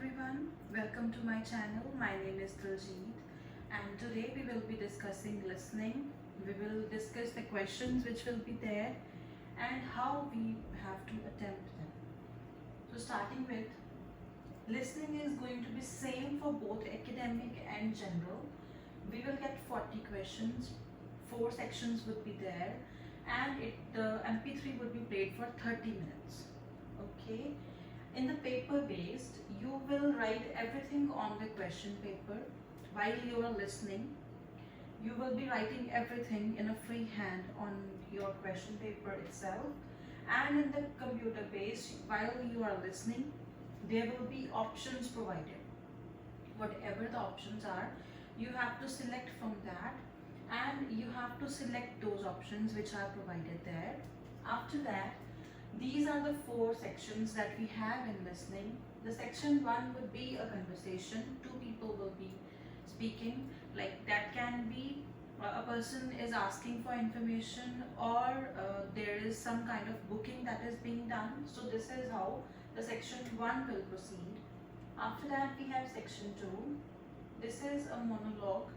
everyone, welcome to my channel. My name is Diljit and today we will be discussing listening. We will discuss the questions which will be there and how we have to attempt them. So starting with, listening is going to be same for both academic and general. We will get 40 questions, 4 sections would be there, and the MP3 would be played for 30 minutes. Okay. In the paper based, you will write everything on the question paper while you are listening. You will be writing everything in a free hand on your question paper itself, and in the computer based, while you are listening, there will be options provided. Whatever the options are, you have to select from that, and you have to select those options which are provided there. After that, these are the 4 sections that we have in listening. The section 1 would be a conversation. 2 people will be speaking. Like that can be a person is asking for information, or there is some kind of booking that is being done. So this is how the section 1 will proceed. After that, we have section 2. This is a monologue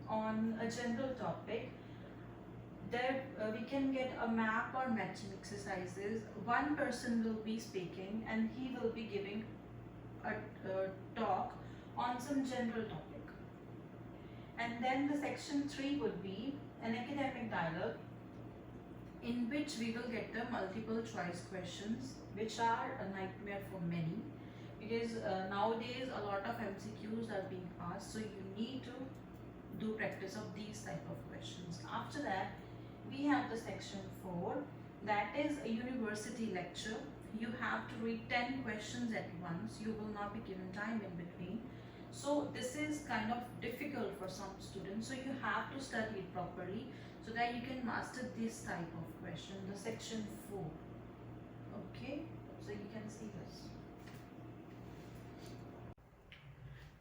on a general topic. There we can get a map or matching exercises. One person will be speaking and he will be giving a talk on some general topic. And then the section 3 would be an academic dialogue, in which we will get the multiple choice questions, which are a nightmare for many, because nowadays a lot of MCQs are being asked, so you need to do practice of these type of questions. After that, we have the section 4, that is a university lecture. You have to read 10 questions at once. You will not be given time in between. So this is kind of difficult for some students. So you have to study it properly so that you can master this type of question, the section 4. Okay, so you can see this.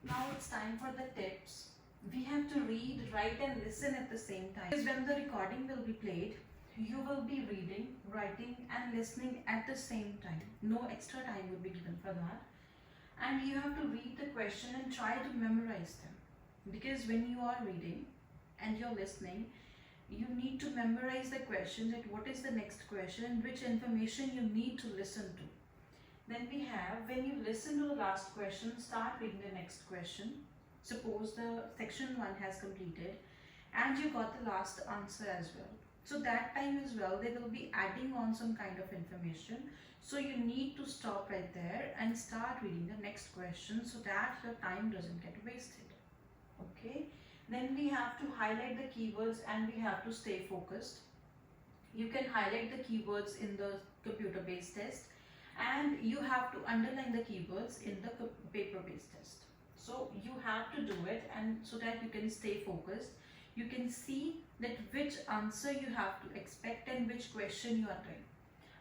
Now it's time for the tips. We have to read, write and listen at the same time. Because when the recording will be played, you will be reading, writing and listening at the same time. No extra time would be given for that. And you have to read the question and try to memorize them. Because when you are reading and you're listening, you need to memorize the question, that what is the next question and which information you need to listen to. Then we have, when you listen to the last question, start reading the next question. Suppose the section 1 has completed and you got the last answer as well. So that time as well, they will be adding on some kind of information. So you need to stop right there and start reading the next question so that your time doesn't get wasted. Okay. Then we have to highlight the keywords and we have to stay focused. You can highlight the keywords in the computer-based test, and you have to underline the keywords in the paper-based test. So you have to do it, and so that you can stay focused. You can see that which answer you have to expect and which question you are doing.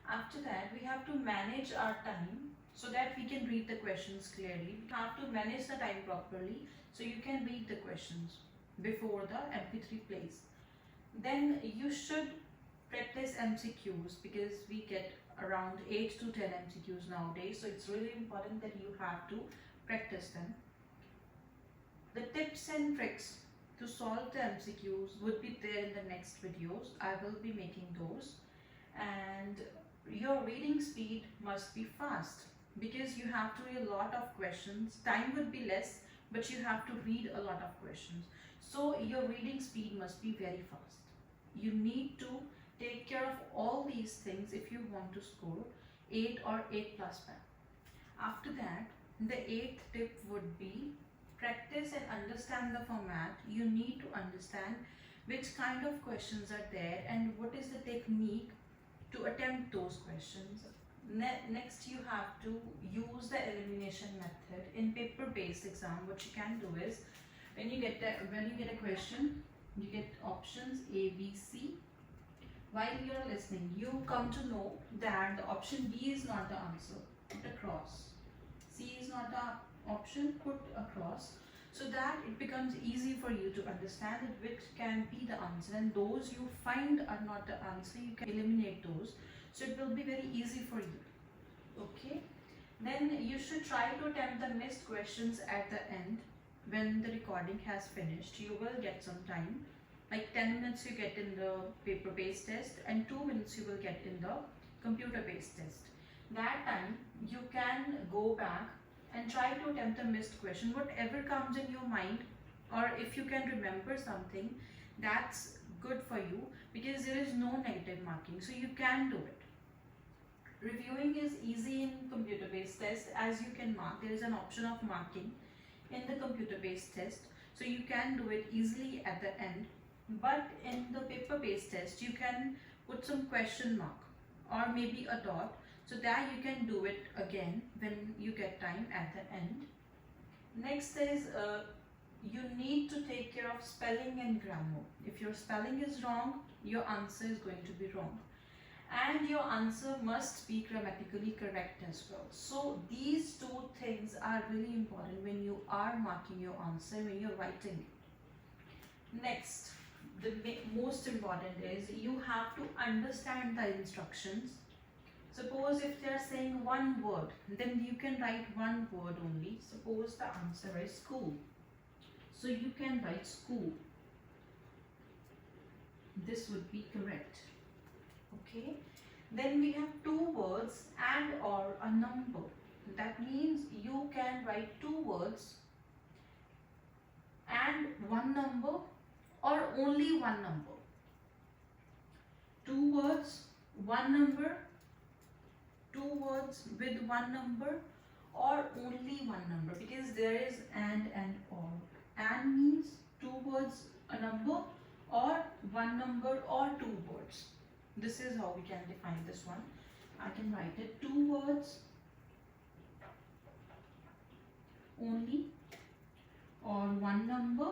After that, we have to manage our time so that we can read the questions clearly. We have to manage the time properly so you can read the questions before the MP3 plays. Then you should practice MCQs, because we get around 8 to 10 MCQs nowadays. So it's really important that you have to practice them. The tips and tricks to solve the MCQs would be there in the next videos. I will be making those. And your reading speed must be fast, because you have to read a lot of questions. Time would be less, but you have to read a lot of questions. So your reading speed must be very fast. You need to take care of all these things if you want to score 8 or 8+ band. After that, the 8th tip would be practice and understand the format. You need to understand which kind of questions are there and what is the technique to attempt those questions. Next, you have to use the elimination method. In paper-based exam, what you can do is, when you get a question, you get options A, B, C. While you are listening, you come to know that the option B is not the answer. Put a cross. C is not the option. Put a cross. So that it becomes easy for you to understand that which can be the answer, and those you find are not the answer, you can eliminate those. So it will be very easy for you. Okay. Then you should try to attempt the missed questions at the end when the recording has finished. You will get some time, like 10 minutes you get in the paper based test and 2 minutes you will get in the computer based test. That time you can go back and try to attempt a missed question, whatever comes in your mind, or if you can remember something, that's good for you because there is no negative marking, so you can do it. Reviewing is easy in computer based test as you can mark. There is an option of marking in the computer based test, so you can do it easily at the end. But in the paper based test you can put some question mark or maybe a dot, so that you can do it again when you get time at the end. Next is you need to take care of spelling and grammar. If your spelling is wrong, your answer is going to be wrong, and your answer must be grammatically correct as well. So these two things are really important when you are marking your answer, when you're writing. Next, the most important is you have to understand the instructions. Suppose if they are saying one word, then you can write one word only. Suppose the answer is school, so you can write school. This would be correct. Okay, then we have two words and or a number. That means you can write two words and one number or only one number. Two words, one number, two words with one number, or only one number, because there is and or. And means two words, a number, or one number or two words. This is how we can define this one. I can write it two words only, or one number,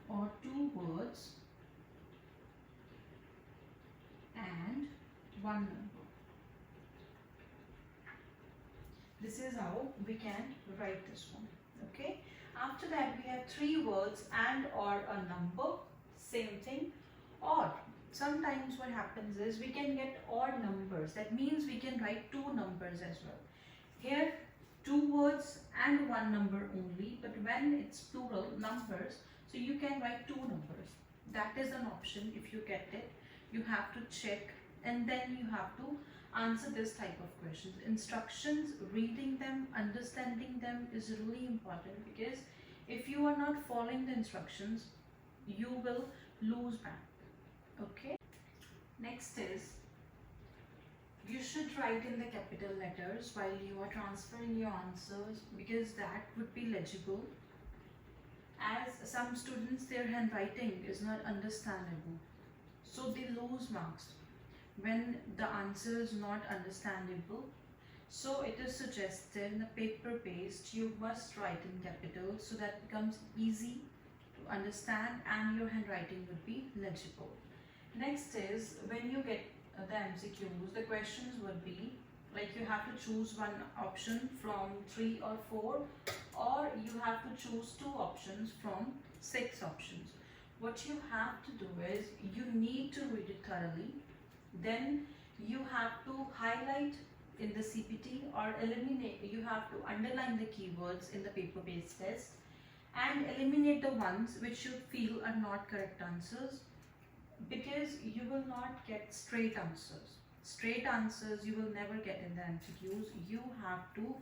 or two words and one number. This is how we can write this one. Okay. After that we have three words and or a number, same thing. Or sometimes what happens is we can get odd numbers. That means we can write two numbers as well. Here two words and one number only, but when it's plural numbers, so you can write two numbers. That is an option. If you get it, you have to check and then you have to answer this type of questions. Instructions, reading them, understanding them is really important, because if you are not following the instructions, you will lose back. Okay. Next is you should write in the capital letters while you are transferring your answers, because that would be legible. As some students, their handwriting is not understandable, so they lose marks when the answer is not understandable. So it is suggested in the paper based you must write in capitals, so that becomes easy to understand and your handwriting would be legible. Next is when you get the MCQs, the questions would be like you have to choose one option from 3 or 4, or you have to choose two options from 6 options. What you have to do is you need to read it thoroughly. Then you have to highlight in the CPT or eliminate, you have to underline the keywords in the paper based test and eliminate the ones which you feel are not correct answers, because you will not get straight answers. Straight answers you will never get in the MCQs. You have to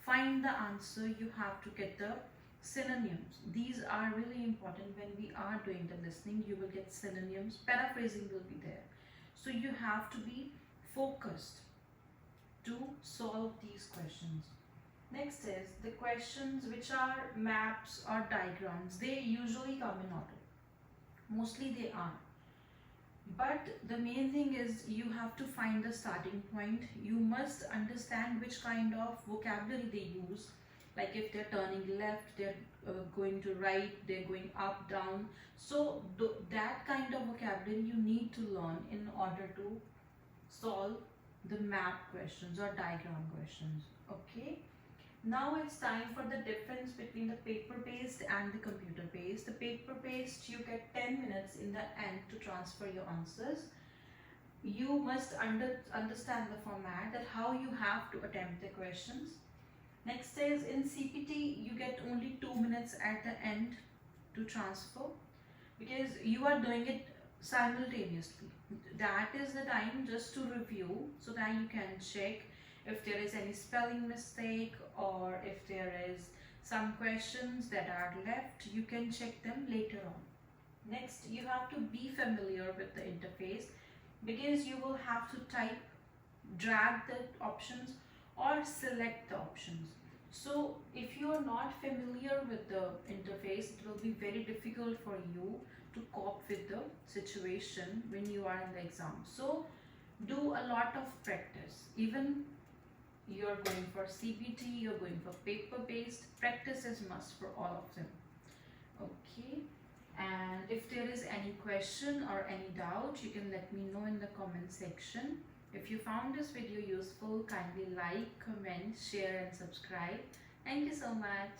find the answer, you have to get the synonyms. These are really important when we are doing the listening. You will get synonyms, paraphrasing will be there. So you have to be focused to solve these questions. Next is the questions which are maps or diagrams. They usually come in order. Mostly they are. But the main thing is you have to find the starting point. You must understand which kind of vocabulary they use. Like if they're turning left, they're going to right, they're going up, down. So that kind of vocabulary you need to learn in order to solve the map questions or diagram questions. Okay. Now it's time for the difference between the paper based and the computer based. The paper based you get 10 minutes in the end to transfer your answers. you must understand the format, that how you have to attempt the questions. Next is in CPT, you get only 2 minutes at the end to transfer, because you are doing it simultaneously. That is the time just to review, so that you can check if there is any spelling mistake, or if there is some questions that are left, you can check them later on. Next, you have to be familiar with the interface, because you will have to type, drag the options, or select the options. So if you are not familiar with the interface, it will be very difficult for you to cope with the situation when you are in the exam. So do a lot of practice. Even you're going for CBT, you're going for paper based, practice is must for all of them. Okay, and if there is any question or any doubt, you can let me know in the comment section. If you found this video useful, kindly like, comment, share and subscribe. Thank you so much.